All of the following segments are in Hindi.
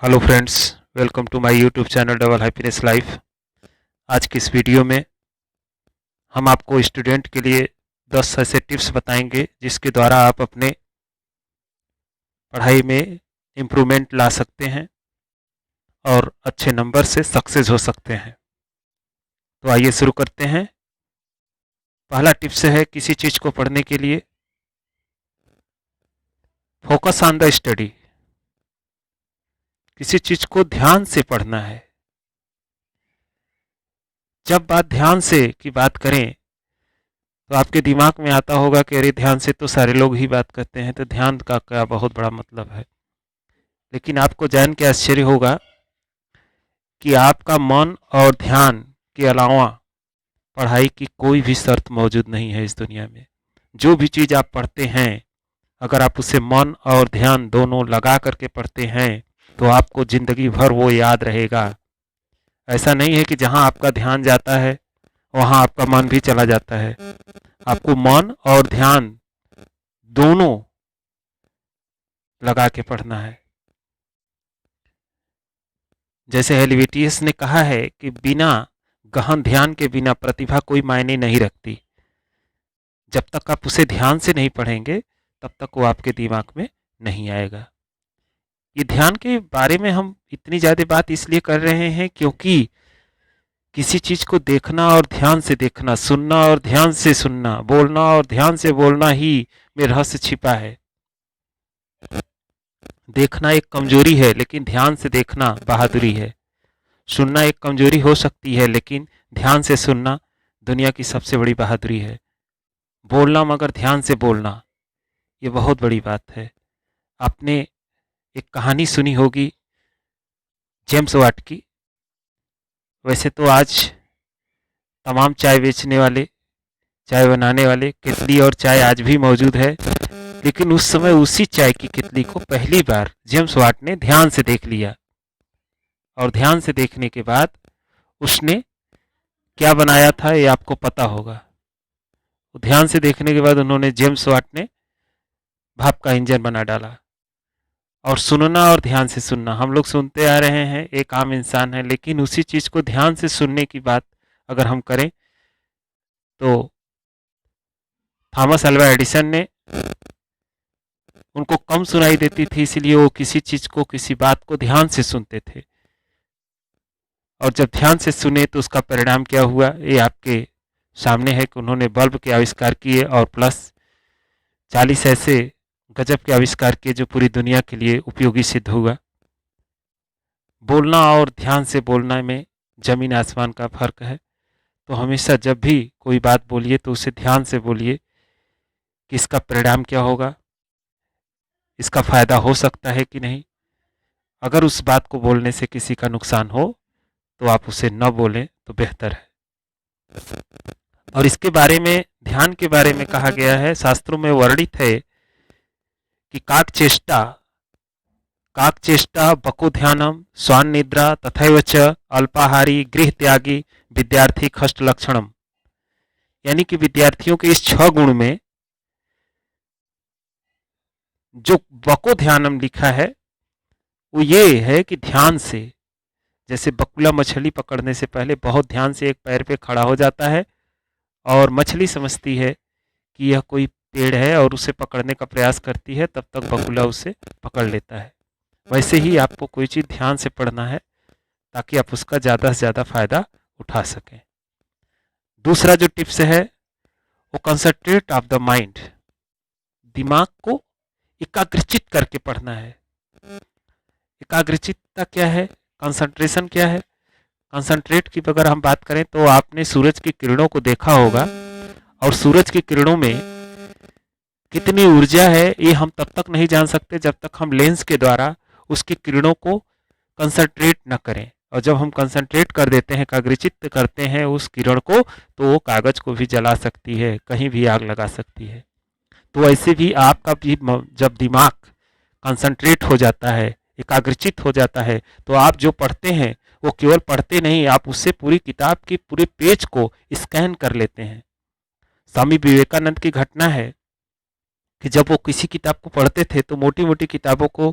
Hello friends, welcome to my YouTube channel double happiness life. आज की इस वीडियो में हम आपको स्टूडेंट के लिए 10 ऐसे टिप्स बताएंगे जिसके द्वारा आप अपने पढ़ाई में इम्प्रूवमेंट ला सकते हैं और अच्छे नंबर से सक्सेस हो सकते हैं। तो आइए शुरू करते हैं। पहला टिप्स है किसी चीज़ को पढ़ने के लिए फोकस ऑन द स्टडी। किसी चीज़ को ध्यान से पढ़ना है। जब बात ध्यान से की बात करें तो आपके दिमाग में आता होगा कि अरे ध्यान से तो सारे लोग ही बात करते हैं, तो ध्यान का क्या बहुत बड़ा मतलब है। लेकिन आपको जान के आश्चर्य होगा कि आपका मन और ध्यान के अलावा पढ़ाई की कोई भी शर्त मौजूद नहीं है इस दुनिया में। जो भी चीज़ आप पढ़ते हैं, अगर आप उसे मन और ध्यान दोनों लगा करके पढ़ते हैं तो आपको ज़िंदगी भर वो याद रहेगा। ऐसा नहीं है कि जहाँ आपका ध्यान जाता है वहाँ आपका मन भी चला जाता है। आपको मन और ध्यान दोनों लगा के पढ़ना है। जैसे हेलिवेटियस ने कहा है कि बिना गहन ध्यान के बिना प्रतिभा कोई मायने नहीं रखती। जब तक आप उसे ध्यान से नहीं पढ़ेंगे तब तक वो आपके दिमाग में नहीं आएगा। ये ध्यान के बारे में हम इतनी ज़्यादा बात इसलिए कर रहे हैं क्योंकि किसी चीज़ को देखना और ध्यान से देखना, सुनना और ध्यान से सुनना, बोलना और ध्यान से बोलना ही में रहस्य छिपा है। देखना एक कमजोरी है लेकिन ध्यान से देखना बहादुरी है। सुनना एक कमजोरी हो सकती है लेकिन ध्यान से सुनना दुनिया की सबसे बड़ी बहादुरी है। बोलना मगर ध्यान से बोलना, ये बहुत बड़ी बात है। आपने एक कहानी सुनी होगी जेम्स वाट की। वैसे तो आज तमाम चाय बेचने वाले, चाय बनाने वाले केतली और चाय आज भी मौजूद है, लेकिन उस समय उसी चाय की केतली को पहली बार जेम्स वाट ने ध्यान से देख लिया। और ध्यान से देखने के बाद उसने क्या बनाया था ये आपको पता होगा। ध्यान से देखने के बाद उन्होंने, जेम्स वाट ने, भाप का इंजन बना डाला। और सुनना और ध्यान से सुनना, हम लोग सुनते आ रहे हैं, एक आम इंसान है, लेकिन उसी चीज़ को ध्यान से सुनने की बात अगर हम करें तो थॉमस अल्वा एडिसन ने, उनको कम सुनाई देती थी इसलिए वो किसी चीज़ को, किसी बात को ध्यान से सुनते थे। और जब ध्यान से सुने तो उसका परिणाम क्या हुआ ये आपके सामने है कि उन्होंने बल्ब के आविष्कार किए और प्लस 40 ऐसे गजब के आविष्कार किए जो पूरी दुनिया के लिए उपयोगी सिद्ध हुआ। बोलना और ध्यान से बोलना में ज़मीन आसमान का फ़र्क है। तो हमेशा जब भी कोई बात बोलिए तो उसे ध्यान से बोलिए कि इसका परिणाम क्या होगा, इसका फ़ायदा हो सकता है कि नहीं। अगर उस बात को बोलने से किसी का नुकसान हो तो आप उसे न बोलें तो बेहतर है। और इसके बारे में, ध्यान के बारे में कहा गया है, शास्त्रों में वर्णित है कि काकचेष्टा बको ध्यानम स्वान निद्रा तथैव च अल्पाहारी गृह त्यागी विद्यार्थी खष्ट लक्षणम। यानी कि विद्यार्थियों के इस 6 गुण में जो बको ध्यानम लिखा है वो ये है कि ध्यान से, जैसे बकुला मछली पकड़ने से पहले बहुत ध्यान से एक पैर पे खड़ा हो जाता है और मछली समझती है कि यह कोई पेड़ है और उसे पकड़ने का प्रयास करती है, तब तक बकुला उसे पकड़ लेता है। वैसे ही आपको कोई चीज़ ध्यान से पढ़ना है ताकि आप उसका ज़्यादा से ज़्यादा फ़ायदा उठा सकें। दूसरा जो टिप्स है वो कंसंट्रेट ऑफ द माइंड, दिमाग को एकाग्रचित करके पढ़ना है। एकाग्रचित्ता क्या है, कंसंट्रेशन क्या है। कंसंट्रेट की अगर हम बात करें तो आपने सूरज की किरणों को देखा होगा, और सूरज की किरणों में कितनी ऊर्जा है ये हम तब तक नहीं जान सकते जब तक हम लेंस के द्वारा उसकी किरणों को कंसंट्रेट न करें। और जब हम कंसंट्रेट कर देते हैं, एकाग्रचित्त करते हैं उस किरण को, तो वो कागज को भी जला सकती है, कहीं भी आग लगा सकती है। तो ऐसे भी आपका भी जब दिमाग कंसंट्रेट हो जाता है, एकाग्रचित हो जाता है, तो आप जो पढ़ते हैं वो केवल पढ़ते नहीं, आप उससे पूरी किताब की पूरे पेज को स्कैन कर लेते हैं। स्वामी विवेकानंद की घटना है कि जब वो किसी किताब को पढ़ते थे तो मोटी मोटी किताबों को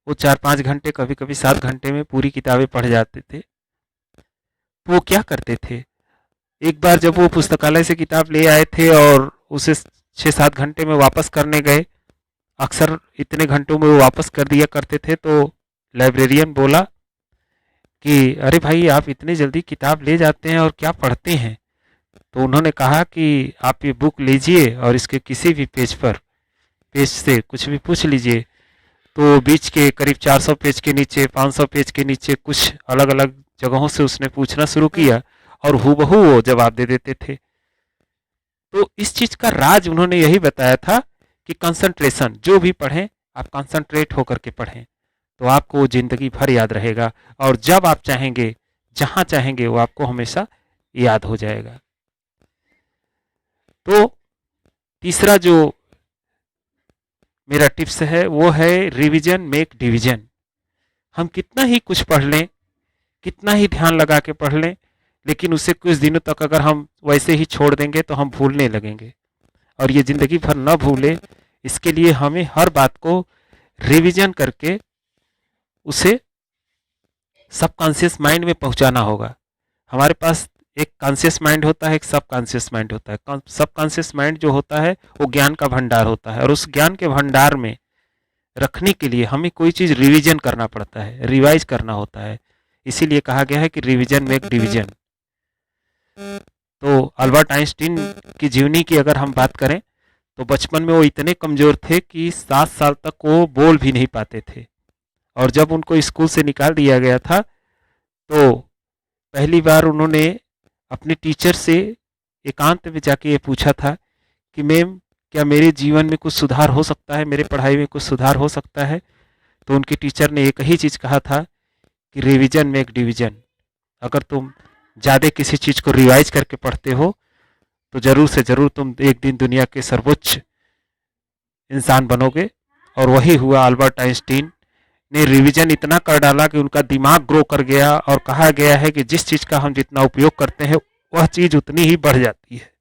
वो 4-5 घंटे, कभी कभी 7 घंटे में पूरी किताबें पढ़ जाते थे। तो वो क्या करते थे, एक बार जब वो पुस्तकालय से किताब ले आए थे और उसे 6-7 घंटे में वापस करने गए, अक्सर इतने घंटों में वो वापस कर दिया करते थे, तो लाइब्रेरियन बोला कि अरे भाई, आप इतने जल्दी किताब ले जाते हैं और क्या पढ़ते हैं। तो उन्होंने कहा कि आप ये बुक लीजिए और इसके किसी भी पेज से कुछ भी पूछ लीजिए। तो बीच के करीब 400 पेज के नीचे, 500 पेज के नीचे कुछ अलग अलग जगहों से उसने पूछना शुरू किया और हूबहू वो जवाब दे देते थे। तो इस चीज का राज उन्होंने यही बताया था कि कंसंट्रेशन, जो भी पढ़ें आप कंसंट्रेट होकर के पढ़ें, तो आपको जिंदगी भर याद रहेगा और जब आप चाहेंगे, जहां चाहेंगे, वो आपको हमेशा याद हो जाएगा। तो तीसरा जो मेरा टिप्स है वो है रिवीजन मेक डिवीजन। हम कितना ही कुछ पढ़ लें, कितना ही ध्यान लगा के पढ़ लें, लेकिन उसे कुछ दिनों तक अगर हम वैसे ही छोड़ देंगे तो हम भूलने लगेंगे। और ये जिंदगी भर न भूले, इसके लिए हमें हर बात को रिवीजन करके उसे सबकॉन्शियस माइंड में पहुंचाना होगा। हमारे पास एक कॉन्शियस माइंड होता है, एक सब कॉन्शियस माइंड होता है। सब कॉन्शियस माइंड जो होता है वो ज्ञान का भंडार होता है, और उस ज्ञान के भंडार में रखने के लिए हमें कोई चीज रिवीजन करना पड़ता है, रिवाइज करना होता है। इसीलिए कहा गया है कि रिवीजन मेक डिवीजन। तो अल्बर्ट आइंस्टीन की जीवनी की अगर हम बात करें, तो बचपन में वो इतने कमजोर थे कि 7 साल तक वो बोल भी नहीं पाते थे। और जब उनको स्कूल से निकाल दिया गया था, तो पहली बार उन्होंने अपने टीचर से एकांत में जाके ये पूछा था कि मैम, क्या मेरे जीवन में कुछ सुधार हो सकता है, मेरे पढ़ाई में कुछ सुधार हो सकता है। तो उनके टीचर ने एक ही चीज़ कहा था कि रिवीजन मेक डिवीजन। अगर तुम ज़्यादा किसी चीज़ को रिवाइज करके पढ़ते हो तो ज़रूर से ज़रूर तुम एक दिन दुनिया के सर्वोच्च इंसान बनोगे। और वही हुआ। अल्बर्ट आइंस्टीन ने रिवीजन इतना कर डाला कि उनका दिमाग ग्रो कर गया, और कहा गया है कि जिस चीज़ का हम जितना उपयोग करते हैं वह चीज़ उतनी ही बढ़ जाती है।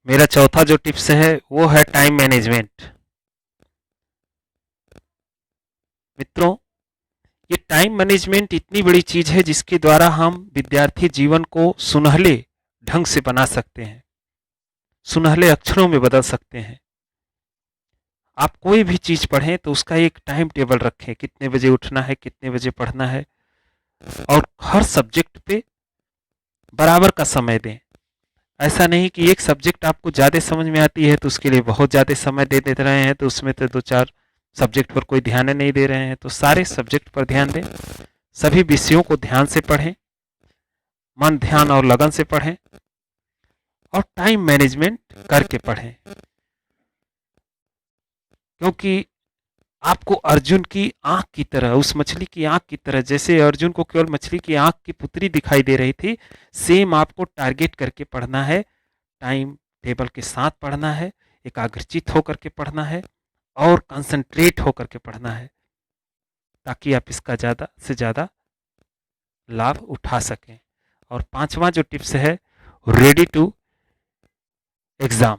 मेरा चौथा जो टिप्स है वो है टाइम मैनेजमेंट। मित्रों, ये टाइम मैनेजमेंट इतनी बड़ी चीज है जिसके द्वारा हम विद्यार्थी जीवन को सुनहले ढंग से बना सकते हैं, सुनहले अक्षरों में बदल सकते हैं। आप कोई भी चीज पढ़ें तो उसका एक टाइम टेबल रखें, कितने बजे उठना है, कितने बजे पढ़ना है, और हर सब्जेक्ट पे बराबर का समय दें। ऐसा नहीं कि एक सब्जेक्ट आपको ज़्यादा समझ में आती है तो उसके लिए बहुत ज़्यादा समय दे देते रहे हैं, तो उसमें तो 2-4 सब्जेक्ट पर कोई ध्यान नहीं दे रहे हैं। तो सारे सब्जेक्ट पर ध्यान दें, सभी विषयों को ध्यान से पढ़ें, मन, ध्यान और लगन से पढ़ें, और टाइम मैनेजमेंट करके पढ़ें। क्योंकि आपको अर्जुन की आंख की तरह, उस मछली की आंख की तरह, जैसे अर्जुन को केवल मछली की आंख की पुतली दिखाई दे रही थी, सेम आपको टारगेट करके पढ़ना है, टाइम टेबल के साथ पढ़ना है, एकाग्रचित होकर के पढ़ना है, और कंसंट्रेट होकर के पढ़ना है, ताकि आप इसका ज़्यादा से ज़्यादा लाभ उठा सकें। और पांचवा जो टिप्स है, ready to exam.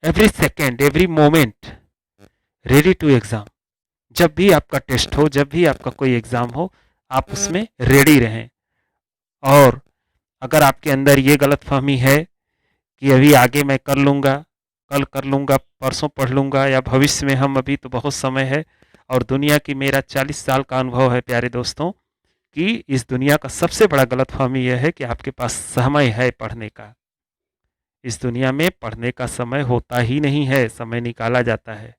Every second, every moment ready to exam. जब भी आपका टेस्ट हो, जब भी आपका कोई एग्जाम हो, आप उसमें रेडी रहें। और अगर आपके अंदर ये गलतफहमी है कि अभी आगे मैं कर लूँगा, कल कर लूँगा, परसों पढ़ लूँगा, या भविष्य में हम, अभी तो बहुत समय है, और दुनिया की मेरा 40 साल का अनुभव है प्यारे दोस्तों, कि इस दुनिया का सबसे बड़ा गलतफहमी यह है कि आपके पास समय है पढ़ने का। इस दुनिया में पढ़ने का समय होता ही नहीं है, समय निकाला जाता है।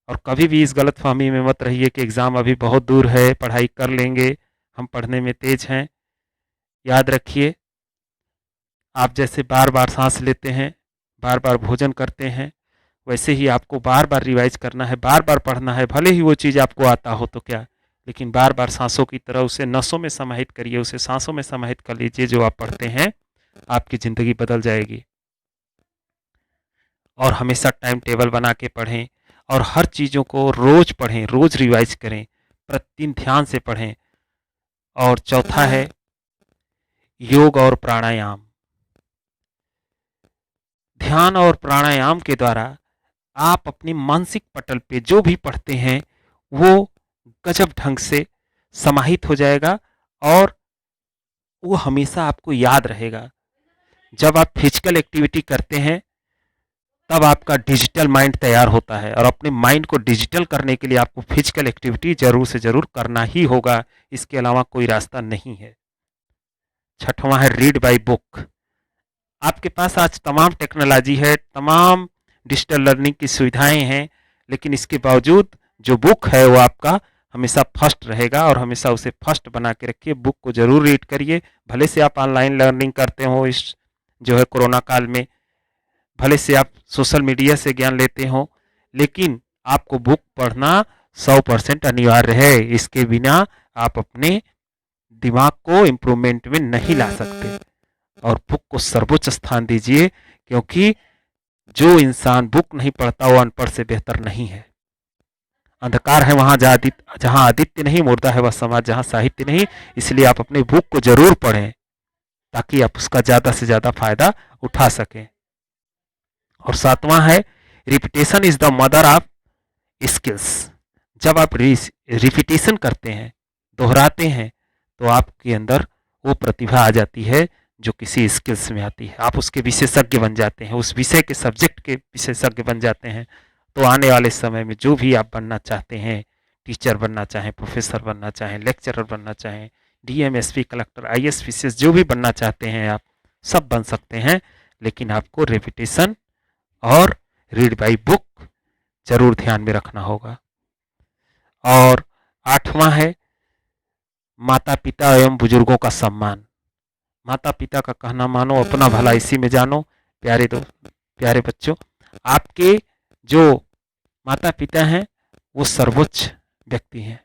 और कभी भी इस गलतफहमी में मत रहिए कि एग्ज़ाम अभी बहुत दूर है, पढ़ाई कर लेंगे, हम पढ़ने में तेज हैं। याद रखिए, आप जैसे बार बार सांस लेते हैं, बार बार भोजन करते हैं, वैसे ही आपको बार बार रिवाइज करना है, बार बार पढ़ना है। भले ही वो चीज़ आपको आता हो तो क्या, लेकिन बार बार सांसों की तरह उसे नसों में समाहित करिए, उसे सांसों में समाहित कर लीजिए। जो आप पढ़ते हैं, आपकी ज़िंदगी बदल जाएगी। और हमेशा टाइम टेबल बना के पढ़ें, और हर चीज़ों को रोज़ पढ़ें, रोज़ रिवाइज करें, प्रतिदिन ध्यान से पढ़ें। और चौथा है योग और प्राणायाम। ध्यान और प्राणायाम के द्वारा आप अपने मानसिक पटल पे जो भी पढ़ते हैं वो गजब ढंग से समाहित हो जाएगा और वो हमेशा आपको याद रहेगा। जब आप फिजिकल एक्टिविटी करते हैं तब आपका डिजिटल माइंड तैयार होता है और अपने माइंड को डिजिटल करने के लिए आपको फिजिकल एक्टिविटी जरूर से जरूर करना ही होगा, इसके अलावा कोई रास्ता नहीं है। छठवां है रीड बाय बुक। आपके पास आज तमाम टेक्नोलॉजी है, तमाम डिजिटल लर्निंग की सुविधाएं हैं, लेकिन इसके बावजूद जो बुक है वो आपका हमेशा फर्स्ट रहेगा और हमेशा उसे फर्स्ट बना के रखिए। बुक को जरूर रीड करिए। भले से आप ऑनलाइन लर्निंग करते हो इस जो है कोरोना काल में, भले से आप सोशल मीडिया से ज्ञान लेते हो, लेकिन आपको बुक पढ़ना 100% अनिवार्य है। इसके बिना आप अपने दिमाग को इम्प्रूवमेंट में नहीं ला सकते और बुक को सर्वोच्च स्थान दीजिए, क्योंकि जो इंसान बुक नहीं पढ़ता वो अनपढ़ से बेहतर नहीं है। अंधकार है वहां जहां आदित्य नहीं, मुर्दा है वह समाज जहां साहित्य नहीं। इसलिए आप अपने बुक को जरूर पढ़ें ताकि आप उसका ज्यादा से ज्यादा फायदा उठा सकें। और सातवां है repetition is the mother of skills. जब आप रिपीटेशन करते हैं, दोहराते हैं, तो आपके अंदर वो प्रतिभा आ जाती है जो किसी स्किल्स में आती है। आप उसके विशेषज्ञ बन जाते हैं, उस विषय के सब्जेक्ट के विशेषज्ञ बन जाते हैं। तो आने वाले समय में जो भी आप बनना चाहते हैं, टीचर बनना चाहें, प्रोफेसर बनना चाहें, लेक्चरर बनना चाहें, DM, SP, collector, IAS, PCS, जो भी बनना चाहते हैं आप सब बन सकते हैं। लेकिन आपको रिपीटेशन और रीड बाय बुक जरूर ध्यान में रखना होगा। और आठवां है माता पिता एवं बुजुर्गों का सम्मान। माता पिता का कहना मानो, अपना भला इसी में जानो। प्यारे बच्चों, आपके जो माता पिता हैं वो सर्वोच्च व्यक्ति हैं।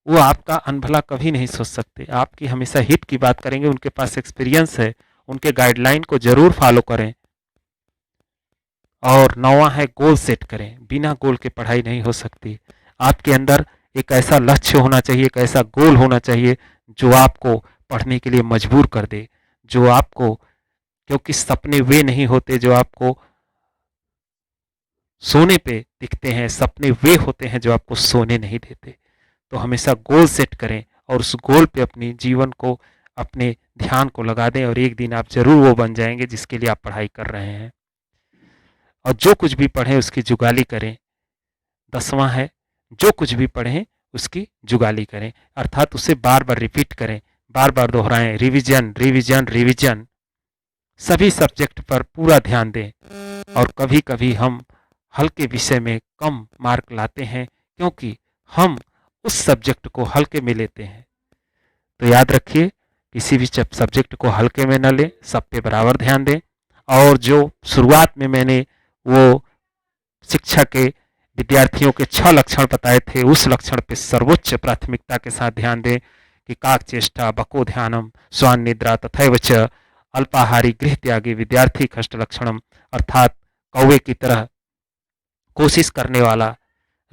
वो आपका अनभला कभी नहीं सोच सकते, आपकी हमेशा हित की बात करेंगे। उनके पास एक्सपीरियंस है, उनके गाइडलाइन को जरूर फॉलो करें। और नौवां है गोल सेट करें। बिना गोल के पढ़ाई नहीं हो सकती। आपके अंदर एक ऐसा लक्ष्य होना चाहिए, एक ऐसा गोल होना चाहिए जो आपको पढ़ने के लिए मजबूर कर दे, जो आपको, क्योंकि सपने वे नहीं होते जो आपको सोने पे दिखते हैं, सपने वे होते हैं जो आपको सोने नहीं देते। तो हमेशा गोल सेट करें और उस गोल पे अपने जीवन को, अपने ध्यान को लगा दें और एक दिन आप जरूर वो बन जाएंगे जिसके लिए आप पढ़ाई कर रहे हैं। और जो कुछ भी पढ़ें उसकी जुगाली करें। 10वां है जो कुछ भी पढ़ें उसकी जुगाली करें, अर्थात उसे बार बार रिपीट करें, बार बार दोहराएं। रिवीजन रिवीजन रिवीजन, सभी सब्जेक्ट पर पूरा ध्यान दें। और कभी कभी हम हल्के विषय में कम मार्क लाते हैं क्योंकि हम उस सब्जेक्ट को हल्के में लेते हैं। तो याद रखिए, किसी भी सब्जेक्ट को हल्के में न लें, सब पे बराबर ध्यान दें। और जो शुरुआत में मैंने वो शिक्षा के विद्यार्थियों के 6 लक्षण बताए थे, उस लक्षण पे सर्वोच्च प्राथमिकता के साथ ध्यान दें कि काक चेष्टा, बको ध्यानम, स्वान निद्रा तथैव च अल्पाहारी गृह त्यागी विद्यार्थी कष्ट लक्षणम, अर्थात कौवे की तरह कोशिश करने वाला,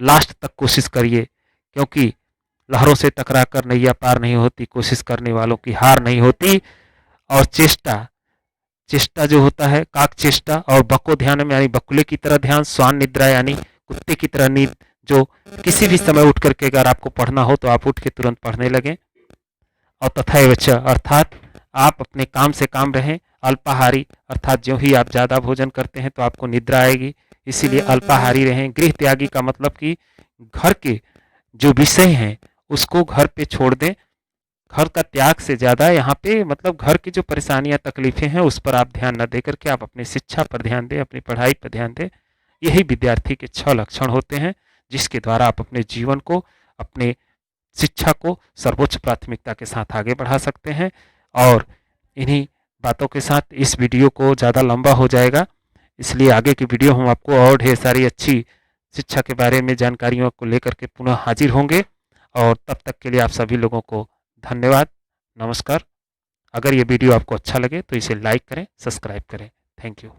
लास्ट तक कोशिश करिए, क्योंकि लहरों से टकरा कर नैया पार नहीं होती, कोशिश करने वालों की हार नहीं होती। और चेष्टा जो होता है, काक चेष्टा, और बको ध्यान में यानी बकुले की तरह ध्यान, स्वान निद्रा यानी कुत्ते की तरह नींद, जो किसी भी समय उठ करके अगर आपको पढ़ना हो तो आप उठ के तुरंत पढ़ने लगें। और तथैव च अर्थात आप अपने काम से काम रहें। अल्पाहारी अर्थात जो ही आप ज़्यादा भोजन करते हैं तो आपको निद्रा आएगी, इसीलिए अल्पाहारी रहें। गृह त्यागी का मतलब कि घर के जो विषय हैं उसको घर पे छोड़ दें। घर का त्याग से ज़्यादा यहाँ पे मतलब घर की जो परेशानियाँ तकलीफें हैं उस पर आप ध्यान न दे करके आप अपनी शिक्षा पर ध्यान दें, अपनी पढ़ाई पर ध्यान दें। यही विद्यार्थी के 6 लक्षण होते हैं जिसके द्वारा आप अपने जीवन को, अपने शिक्षा को सर्वोच्च प्राथमिकता के साथ आगे बढ़ा सकते हैं। और इन्हीं बातों के साथ इस वीडियो को ज़्यादा लंबा हो जाएगा, इसलिए आगे की वीडियो हम आपको और ढेर सारी अच्छी शिक्षा के बारे में जानकारियों को लेकर के पुनः हाजिर होंगे। और तब तक के लिए आप सभी लोगों को धन्यवाद, नमस्कार। अगर ये वीडियो आपको अच्छा लगे तो इसे लाइक करें, सब्सक्राइब करें। Thank you.